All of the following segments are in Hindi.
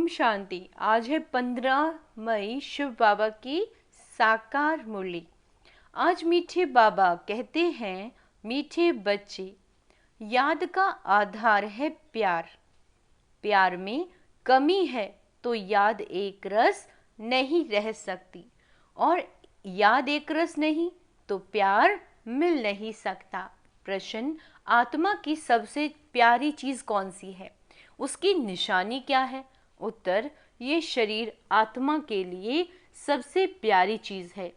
शांति। आज है 15 मई, शिव बाबा की साकार मुरली। आज मीठे बाबा कहते हैं, मीठे बच्चे, याद का आधार है प्यार। प्यार में कमी है तो याद एक रस नहीं रह सकती, और याद एक रस नहीं तो प्यार मिल नहीं सकता। प्रश्न, आत्मा की सबसे प्यारी चीज कौन सी है? उसकी निशानी क्या है? उत्तर, ये शरीर आत्मा के लिए सबसे प्यारी चीज है।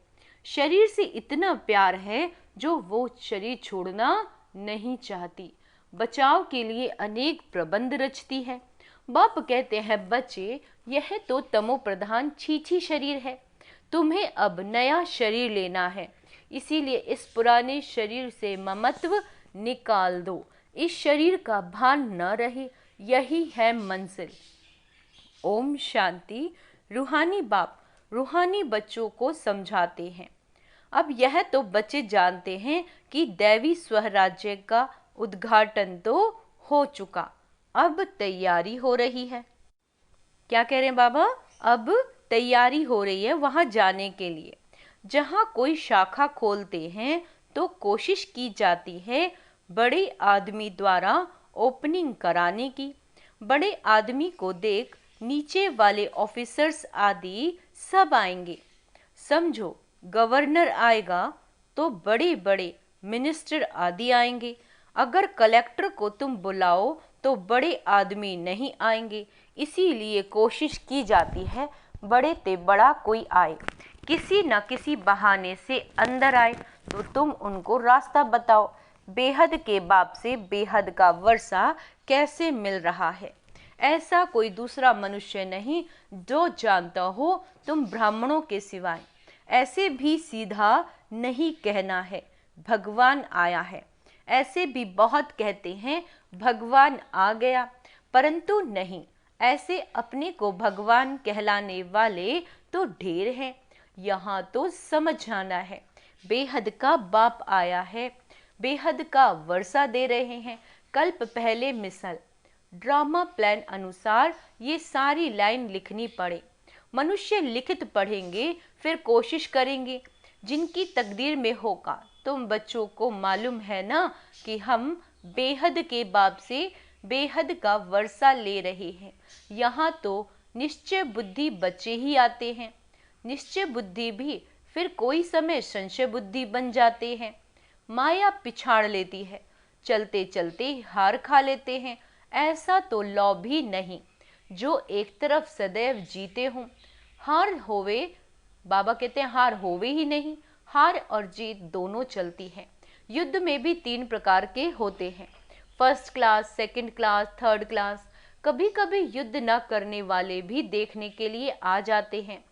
शरीर से इतना प्यार है जो वो शरीर छोड़ना नहीं चाहती। बचाव के लिए अनेक प्रबंध रचती है। बाप कहते हैं, बच्चे, यह तो तमो प्रधान छीछी शरीर है। तुम्हें अब नया शरीर लेना है, इसीलिए इस पुराने शरीर से ममत्व निकाल दो। इस शरीर का भान न रहे, यही है मंजिल। ओम शांति। रूहानी बाप रूहानी बच्चों को समझाते हैं। अब यह तो बच्चे जानते हैं कि दैवी स्वराज्य का उद्घाटन तो हो चुका, अब तैयारी हो रही है। क्या कह रहे हैं बाबा? अब तैयारी हो रही है वहां जाने के लिए। जहां कोई शाखा खोलते हैं तो कोशिश की जाती है बड़े आदमी द्वारा ओपनिंग कराने की। बड़े आदमी को देख नीचे वाले ऑफिसर्स आदि सब आएंगे। समझो, गवर्नर आएगा तो बड़े बड़े मिनिस्टर आदि आएंगे। अगर कलेक्टर को तुम बुलाओ तो बड़े आदमी नहीं आएंगे, इसीलिए कोशिश की जाती है बड़े ते बड़ा कोई आए, किसी न किसी बहाने से अंदर आए तो तुम उनको रास्ता बताओ। बेहद के बाप से बेहद का वर्षा कैसे मिल रहा है, ऐसा कोई दूसरा मनुष्य नहीं जो जानता हो तुम ब्राह्मणों के सिवाय। ऐसे भी सीधा नहीं कहना है भगवान आया है। ऐसे भी बहुत कहते हैं भगवान आ गया, परंतु नहीं, ऐसे अपने को भगवान कहलाने वाले तो ढेर हैं। यहाँ तो समझ जाना है, बेहद का बाप आया है, बेहद का वर्षा दे रहे हैं। कल्प पहले मिसल ड्रामा प्लान अनुसार ये सारी लाइन लिखनी पड़े। मनुष्य लिखित पढ़ेंगे, फिर कोशिश करेंगे जिनकी तकदीर में होगा। तुम बच्चों को मालूम है ना कि हम बेहद के बाप से बेहद का वर्षा ले रहे हैं। यहाँ तो निश्चय बुद्धि बच्चे ही आते हैं। निश्चय बुद्धि भी फिर कोई समय संशय बुद्धि बन जाते हैं। माया पिछाड़ लेती है, चलते चलते हार खा लेते हैं। ऐसा तो लौ भी नहीं जो एक तरफ सदैव जीते हों। हार होवे, बाबा कहते हैं हार होवे ही नहीं, हार और जीत दोनों चलती है। युद्ध में भी 3 प्रकार के होते हैं, first class, second class, third class. कभी कभी युद्ध न करने वाले भी देखने के लिए आ जाते हैं,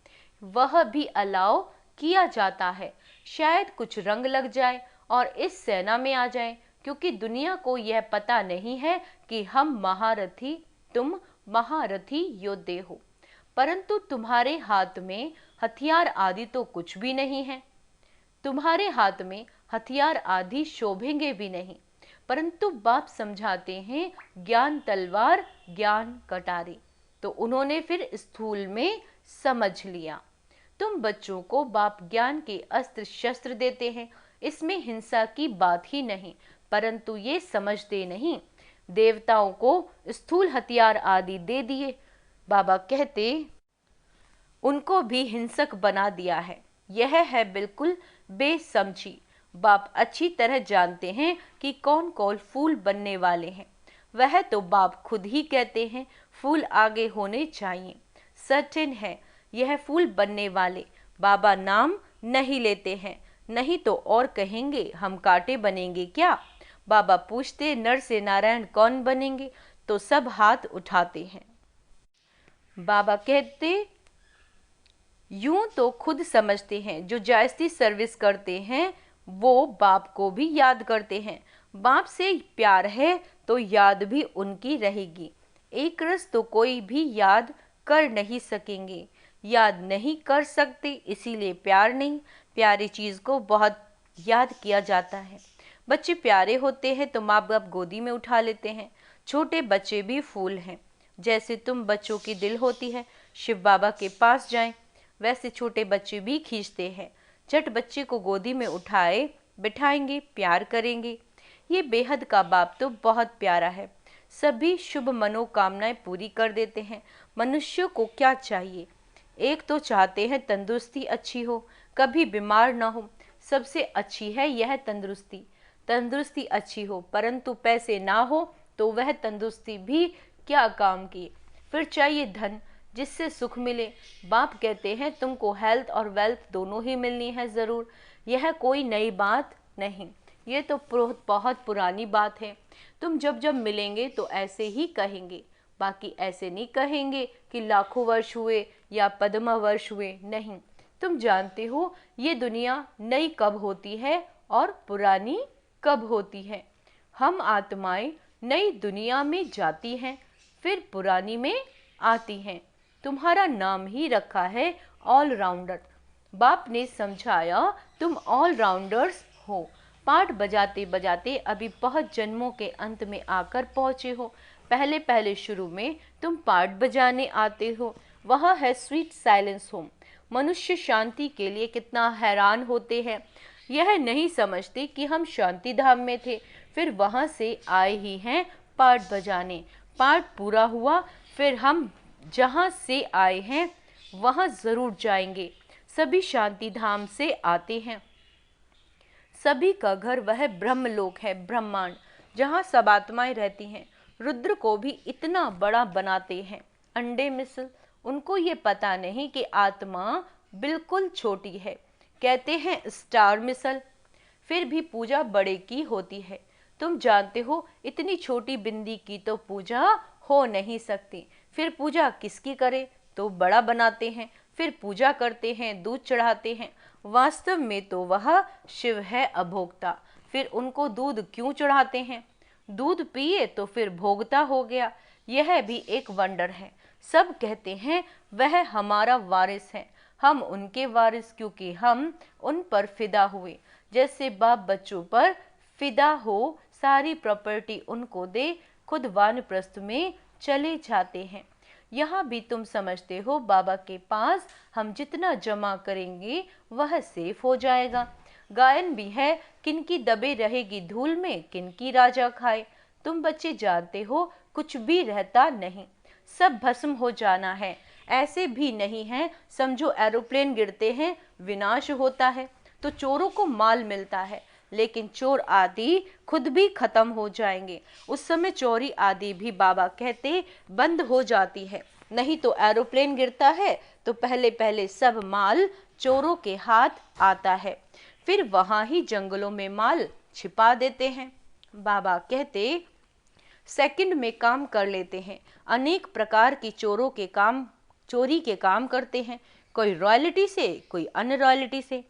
वह भी अलाउ किया जाता है। शायद कुछ रंग लग जाए और इस सेना में आ जाए, क्योंकि दुनिया को यह पता नहीं है कि हम महारथी, तुम महारथी योद्धे हो। परंतु तुम्हारे हाथ में हथियार आदि तो कुछ भी नहीं है। तुम्हारे हाथ में हथियार आदि शोभेंगे भी नहीं, परंतु बाप समझाते हैं ज्ञान तलवार, ज्ञान कटारी। तो उन्होंने फिर स्थूल में समझ लिया। तुम बच्चों को बाप ज्ञान के अस्त्र शस्त्र देते हैं, इसमें हिंसा की बात ही नहीं, परंतु ये समझते नहीं। देवताओं को स्थूल हथियार आदि दे दिए, बाबा कहते उनको भी हिंसक बना दिया है। यह है बिल्कुल बेसमझी। बाप अच्छी तरह जानते हैं कि कौन कौन फूल बनने वाले हैं। वह तो बाप खुद ही कहते हैं फूल आगे होने चाहिए। सर्टेन है यह फूल बनने वाले। बाबा नाम नहीं लेते हैं, नहीं तो और कहेंगे हम कांटे बनेंगे क्या। बाबा पूछते नर से नारायण कौन बनेंगे, तो सब हाथ उठाते हैं। बाबा कहते यूं तो खुद समझते हैं, जो जायज़ी सर्विस करते हैं वो बाप को भी याद करते हैं। बाप से प्यार है तो याद भी उनकी रहेगी। एक रस तो कोई भी याद कर नहीं सकेंगे, याद नहीं कर सकते, इसीलिए प्यार नहीं। प्यारी चीज़ को बहुत याद किया जाता है। बच्चे प्यारे होते हैं तो माँ बाप गोदी में उठा लेते हैं। छोटे बच्चे भी फूल हैं, जैसे तुम बच्चों की दिल होती है, शिव बाबा के पास जाएं, वैसे छोटे बच्चे भी खींचते हैं। झट बच्चे को गोदी में उठाए बिठाएंगे, प्यार करेंगे। ये बेहद का बाप तो बहुत प्यारा है, सभी शुभ मनोकामनाएं पूरी कर देते हैं। मनुष्य को क्या चाहिए? एक तो चाहते हैं तंदुरुस्ती अच्छी हो, कभी बीमार ना हो। सबसे अच्छी है यह तंदुरुस्ती। तंदुरुस्ती अच्छी हो परंतु पैसे ना हो तो वह तंदुरुस्ती भी क्या काम की। फिर चाहिए धन जिससे सुख मिले। बाप कहते हैं तुमको हेल्थ और वेल्थ दोनों ही मिलनी है ज़रूर। यह कोई नई बात नहीं, ये तो बहुत पुरानी बात है। तुम जब जब मिलेंगे तो ऐसे ही कहेंगे, बाकी ऐसे नहीं कहेंगे कि लाखों वर्ष हुए या पद्मा वर्ष हुए, नहीं। तुम जानते हो ये दुनिया नई कब होती है और पुरानी कब होती है। हम आत्माएं नई दुनिया में जाती हैं, फिर पुरानी में आती हैं। तुम्हारा नाम ही रखा है ऑलराउंडर। बाप ने समझाया तुम ऑलराउंडर्स हो। पाठ बजाते बजाते अभी बहुत जन्मों के अंत में आकर पहुँचे हो। पहले पहले शुरू में तुम पाठ बजाने आते हो, वह है स्वीट साइलेंस होम। मनुष्य शांति के लिए कितना हैरान होते हैं, यह नहीं समझते कि हम शांति धाम में थे, फिर वहाँ से आए ही हैं पाठ बजाने। पाठ पूरा हुआ, फिर हम जहाँ से आए हैं वहाँ ज़रूर जाएंगे। सभी शांति धाम से आते हैं। सभी का घर वह ब्रह्मलोक है, ब्रह्मांड, जहाँ सब आत्माएं रहती हैं। रुद्र को भी इतना बड़ा बनाते हैं, अंडे मिसल। उनको ये पता नहीं कि आत्मा बिल्कुल छोटी है, कहते हैं स्टार मिसल। फिर भी पूजा बड़े की होती है। तुम जानते हो इतनी छोटी बिंदी की तो पूजा हो नहीं सकती। फिर पूजा किसकी करें? तो बड़ा बनाते हैं, फिर पूजा करते हैं, दूध चढ़ाते हैं। वास्तव में तो वह शिव है अभोक्ता। फिर उनको दूध क्यों चढ़ाते हैं? दूध पिए तो फिर भोगता हो गया। यह भी एक वंडर है। सब कहते हैं वह हमारा वारिस है, हम उनके वारिस, क्योंकि हम उन पर फिदा हुए। जैसे बाप बच्चों पर फिदा हो, सारी प्रॉपर्टी उनको दे, खुद वानप्रस्थ में चले जाते हैं। यहाँ भी तुम समझते हो बाबा के पास हम जितना जमा करेंगे वह सेफ हो जाएगा। गायन भी है, किनकी दबे रहेगी धूल में, किनकी राजा खाए। तुम बच्चे जानते हो कुछ भी रहता नहीं, सब भस्म हो जाना है। ऐसे भी नहीं है, समझो एरोप्लेन गिरते हैं, विनाश होता है तो चोरों को माल मिलता है, लेकिन चोर आदि खुद भी खत्म हो जाएंगे। उस समय चोरी आदि भी बाबा कहते बंद हो जाती है। नहीं तो एरोप्लेन गिरता है तो पहले पहले सब माल चोरों के हाथ आता है, फिर वहां ही जंगलों में माल छिपा देते हैं। बाबा कहते सेकंड में काम कर लेते हैं। अनेक प्रकार की चोरी के काम करते हैं, कोई रॉयल्टी से, कोई अन रॉयल्टी से।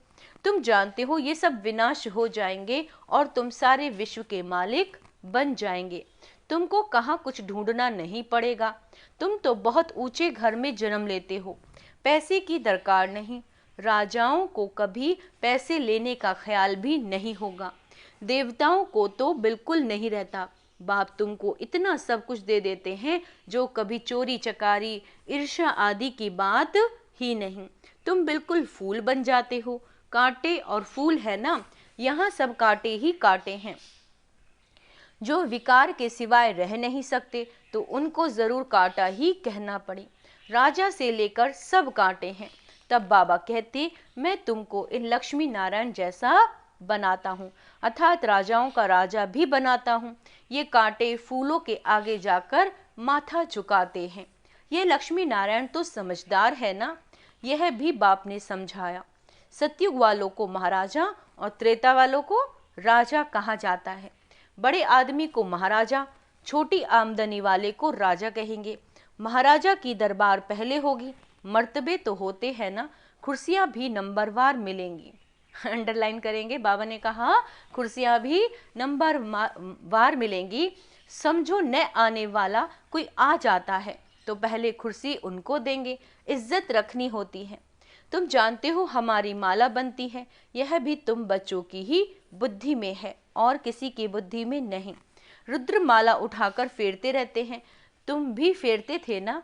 तुम जानते हो ये सब विनाश हो जाएंगे और तुम सारे विश्व के मालिक बन जाएंगे। तुमको कहाँ कुछ ढूंढना नहीं पड़ेगा। तुम तो बहुत ऊंचे घर में जन्म लेते हो, पैसे की दरकार नहीं। राजाओं को कभी पैसे लेने का ख्याल भी नहीं होगा, देवताओं को तो बिल्कुल नहीं रहता। बाप तुमको इतना सब कुछ दे देते हैं जो कभी चोरी चकारी ईर्ष्या आदि की बात ही नहीं। तुम बिल्कुल फूल बन जाते हो। कांटे और फूल है ना, यहाँ सब कांटे ही कांटे हैं। जो विकार के सिवाय रह नहीं सकते तो उनको जरूर कांटा ही कहना पड़े। राजा से लेकर सब कांटे हैं। तब बाबा कहते मैं तुमको इन लक्ष्मी नारायण जैसा बनाता हूँ, अर्थात राजाओं का राजा भी बनाता हूँ। ये कांटे फूलों के आगे जाकर माथा झुकाते हैं। ये लक्ष्मी नारायण तो समझदार है ना, यह भी बाप ने समझाया। सतयुग वालों को महाराजा और त्रेता वालों को राजा कहा जाता है। बड़े आदमी को महाराजा, छोटी आमदनी वाले को राजा कहेंगे। महाराजा की दरबार पहले होगी, मर्तबे तो होते हैं ना, कुर्सियां भी नंबरवार मिलेंगी। अंडरलाइन करेंगे, बाबा ने कहा कुर्सियां भी नंबर वार मिलेंगी। समझो न आने वाला कोई आ जाता है तो पहले कुर्सी उनको देंगे, इज्जत रखनी होती है। तुम जानते हो हमारी माला बनती है, यह भी तुम बच्चों की ही बुद्धि में है और किसी की बुद्धि में नहीं। रुद्र माला उठाकर फेरते रहते हैं। तुम भी फेरते थे ना।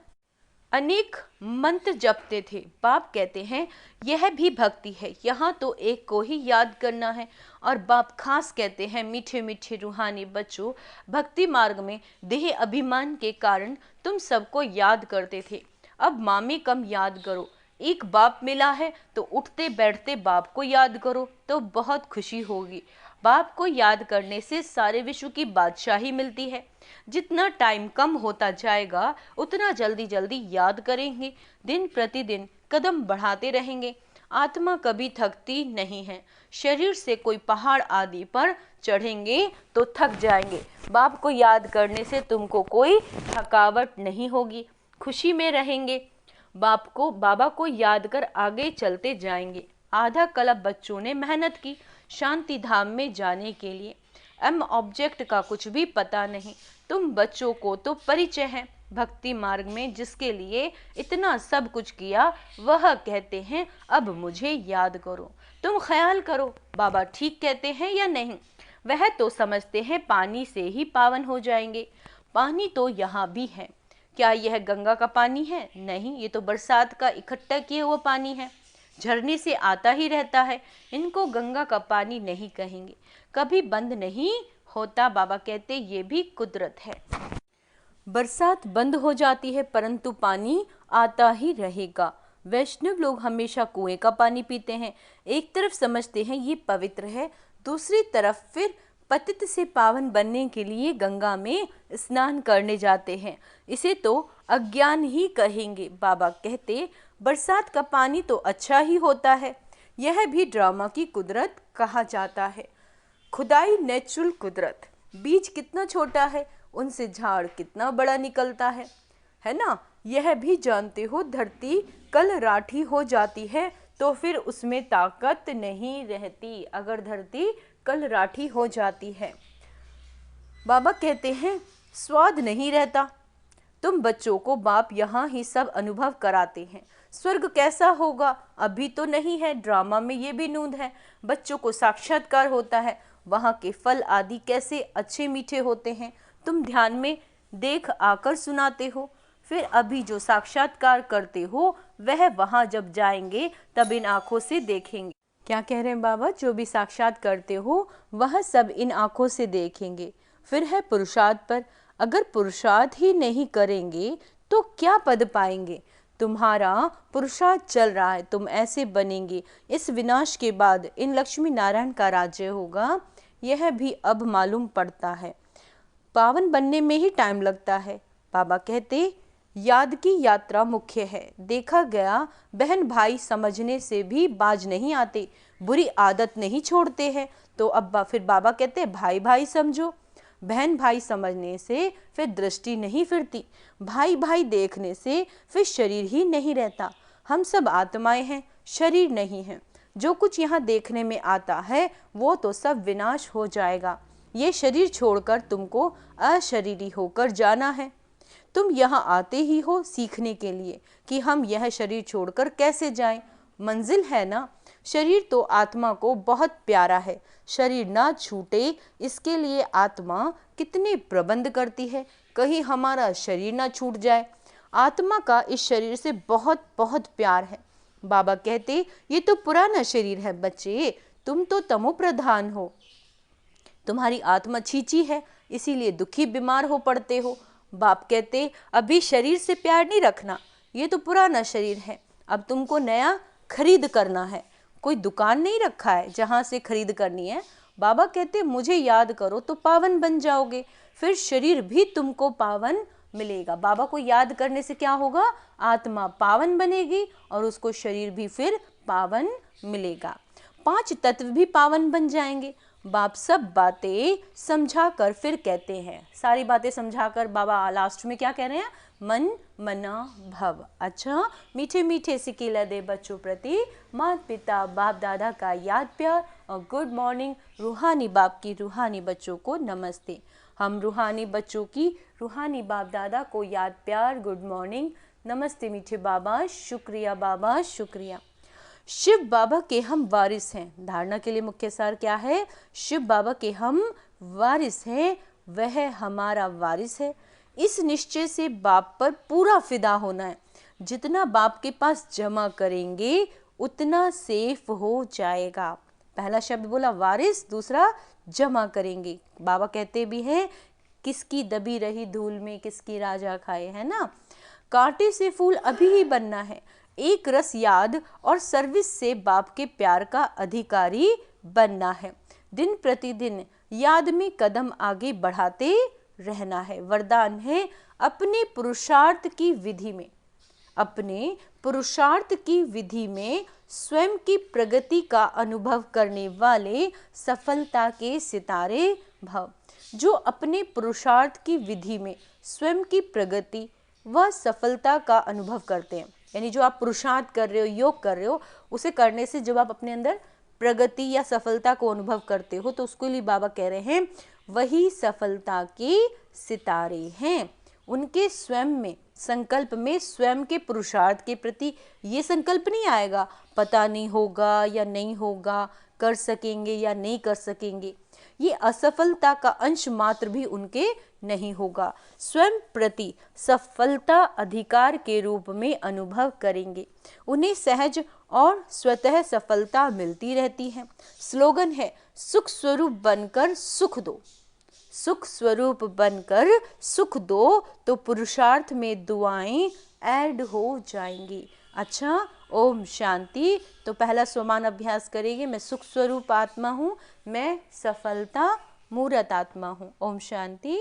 अनेक मंत्र जपते थे। बाप कहते हैं यह भी भक्ति है, यहाँ तो एक को ही याद करना है। और बाप खास कहते हैं मीठे मीठे रूहानी बच्चों, भक्ति मार्ग में देह अभिमान के कारण तुम सबको याद करते थे, अब मामी कम याद करो। एक बाप मिला है तो उठते बैठते बाप को याद करो तो बहुत खुशी होगी। बाप को याद करने से सारे विश्व की बादशाही मिलती है। जितना टाइम कम होता जाएगा उतना जल्दी जल्दी याद करेंगे, दिन प्रतिदिन कदम बढ़ाते रहेंगे। आत्मा कभी थकती नहीं है। शरीर से कोई पहाड़ आदि पर चढ़ेंगे तो थक जाएंगे, बाप को याद करने से तुमको कोई थकावट नहीं होगी, खुशी में रहेंगे। बाबा को याद कर आगे चलते जाएंगे। आधा कल्प बच्चों ने मेहनत की शांति धाम में जाने के लिए। ऑब्जेक्ट का कुछ भी पता नहीं। तुम बच्चों को तो परिचय है भक्ति मार्ग में जिसके लिए इतना सब कुछ किया, वह कहते हैं अब मुझे याद करो। तुम ख्याल करो बाबा ठीक कहते हैं या नहीं। वह तो समझते हैं पानी से ही पावन हो जाएंगे। पानी तो यहाँ भी है। क्या यह गंगा का पानी है? नहीं, ये तो बरसात का इकट्ठा किया हुआ पानी है, झरने से आता ही रहता है। इनको गंगा का पानी नहीं कहेंगे, कभी बंद नहीं होता। बाबा कहते ये भी कुदरत है। बरसात बंद हो जाती है परंतु पानी आता ही रहेगा। वैष्णव लोग हमेशा कुएं का पानी पीते हैं। एक तरफ समझते हैं ये पवित्र है, दूसरी तरफ फिर पतित से पावन बनने के लिए गंगा में स्नान करने जाते हैं। इसे तो अज्ञान ही कहेंगे। बाबा कहते बरसात का पानी तो अच्छा ही होता है, यह भी ड्रामा की कुदरत कहा जाता है। खुदाई नेचुरल कुदरत। बीज कितना छोटा है, उनसे झाड़ कितना बड़ा निकलता है ना। यह भी जानते हो धरती कल राठी हो जाती है तो फिर उसमें ताकत नहीं रहती, अगर धरती कल राठी हो जाती है। बाबा कहते हैं स्वाद नहीं रहता। तुम बच्चों को बाप यहाँ ही सब अनुभव कराते हैं। स्वर्ग कैसा होगा अभी तो नहीं है, ड्रामा में ये भी नूंद है। बच्चों को साक्षात्कार होता है, वहाँ के फल आदि कैसे अच्छे मीठे होते हैं तुम ध्यान में देख आकर सुनाते हो। फिर अभी जो साक्षात्कार करते हो वह वहाँ जब जाएंगे तब इन आँखों से देखेंगे। क्या कह रहे हैं बाबा? जो भी साक्षात करते हो वह सब इन आँखों से देखेंगे। फिर है पुरुषार्थ पर। अगर पुरुषार्थ ही नहीं करेंगे तो क्या पद पाएंगे? तुम्हारा पुरुषार्थ चल रहा है, तुम ऐसे बनेंगे। इस विनाश के बाद इन लक्ष्मी नारायण का राज्य होगा, यह भी अब मालूम पड़ता है। पावन बनने में ही टाइम लगता है। बाबा कहते याद की यात्रा मुख्य है। देखा गया बहन भाई समझने से भी बाज नहीं आते, बुरी आदत नहीं छोड़ते हैं। तो अब फिर बाबा कहते भाई भाई समझो। बहन भाई समझने से फिर दृष्टि नहीं फिरती, भाई भाई देखने से फिर शरीर ही नहीं रहता। हम सब आत्माएं हैं, शरीर नहीं है। जो कुछ यहाँ देखने में आता है वो तो सब विनाश हो जाएगा। ये शरीर छोड़कर तुमको अशरीरी होकर जाना है। तुम यहाँ आते ही हो सीखने के लिए कि हम यह शरीर छोड़कर कैसे जाएं। मंजिल है ना। शरीर तो आत्मा को बहुत प्यारा है, शरीर ना छूटे इसके लिए आत्मा कितने प्रबंध करती है, कहीं हमारा शरीर ना छूट जाए। आत्मा का इस शरीर से बहुत बहुत प्यार है। बाबा कहते ये तो पुराना शरीर है बच्चे, तुम तो तमो प्रधान हो, तुम्हारी आत्मा छींची है इसीलिए दुखी बीमार हो पड़ते हो। बाप कहते अभी शरीर से प्यार नहीं रखना, ये तो पुराना शरीर है, अब तुमको नया खरीद करना है। कोई दुकान नहीं रखा है जहाँ से खरीद करनी है। बाबा कहते मुझे याद करो तो पावन बन जाओगे, फिर शरीर भी तुमको पावन मिलेगा। बाबा को याद करने से क्या होगा? आत्मा पावन बनेगी और उसको शरीर भी फिर पावन मिलेगा। 5 तत्व भी पावन बन जाएंगे। बाप सब बातें समझा कर फिर कहते हैं, सारी बातें समझाकर बाबा लास्ट में क्या कह रहे हैं? मन मना भव। अच्छा, मीठे मीठे सिकीला दे बच्चों प्रति माता पिता बाप दादा का याद प्यार और गुड मॉर्निंग। रूहानी बाप की रूहानी बच्चों को नमस्ते। हम रूहानी बच्चों की रूहानी बाप दादा को याद प्यार, गुड मॉर्निंग, नमस्ते मीठे बाबा, शुक्रिया बाबा, शुक्रिया। शिव बाबा के हम वारिस हैं। धारणा के लिए मुख्य सार क्या है? शिव बाबा के हम वारिस हैं, वह हमारा वारिस है। इस निश्चय से बाप पर पूरा फिदा होना है। जितना बाप के पास जमा करेंगे उतना सेफ हो जाएगा। पहला शब्द बोला वारिस, दूसरा जमा करेंगे। बाबा कहते भी हैं किसकी दबी रही धूल में किसकी राजा खाए, है ना। कांटे से फूल अभी ही बनना है। एक रस याद और सर्विस से बाप के प्यार का अधिकारी बनना है। दिन प्रतिदिन याद में कदम आगे बढ़ाते रहना है। वरदान है अपने पुरुषार्थ की विधि में, अपने पुरुषार्थ की विधि में स्वयं की प्रगति का अनुभव करने वाले सफलता के सितारे भव। जो अपने पुरुषार्थ की विधि में स्वयं की प्रगति व सफलता का अनुभव करते हैं, यानी जो आप पुरुषार्थ कर रहे हो, योग कर रहे हो, उसे करने से जब आप अपने अंदर प्रगति या सफलता को अनुभव करते हो तो उसके लिए बाबा कह रहे हैं वही सफलता के सितारे हैं। उनके स्वयं में संकल्प में स्वयं के पुरुषार्थ के प्रति ये संकल्प नहीं आएगा पता नहीं होगा या नहीं होगा, कर सकेंगे या नहीं कर सकेंगे, ये असफलता का अंश मात्र भी उनके नहीं होगा। स्वयं प्रति सफलता अधिकार के रूप में अनुभव करेंगे। उन्हें सहज और स्वतः सफलता मिलती रहती है। स्लोगन है सुख स्वरूप बनकर सुख दो। सुख स्वरूप बनकर सुख दो तो पुरुषार्थ में दुआएं ऐड हो जाएंगी। अच्छा, ओम शांति। तो पहला स्वमान अभ्यास करेंगे। मैं सुख स्वरूप आत्मा हूँ, मैं सफलता मूर्त आत्मा हूँ। ओम शांति।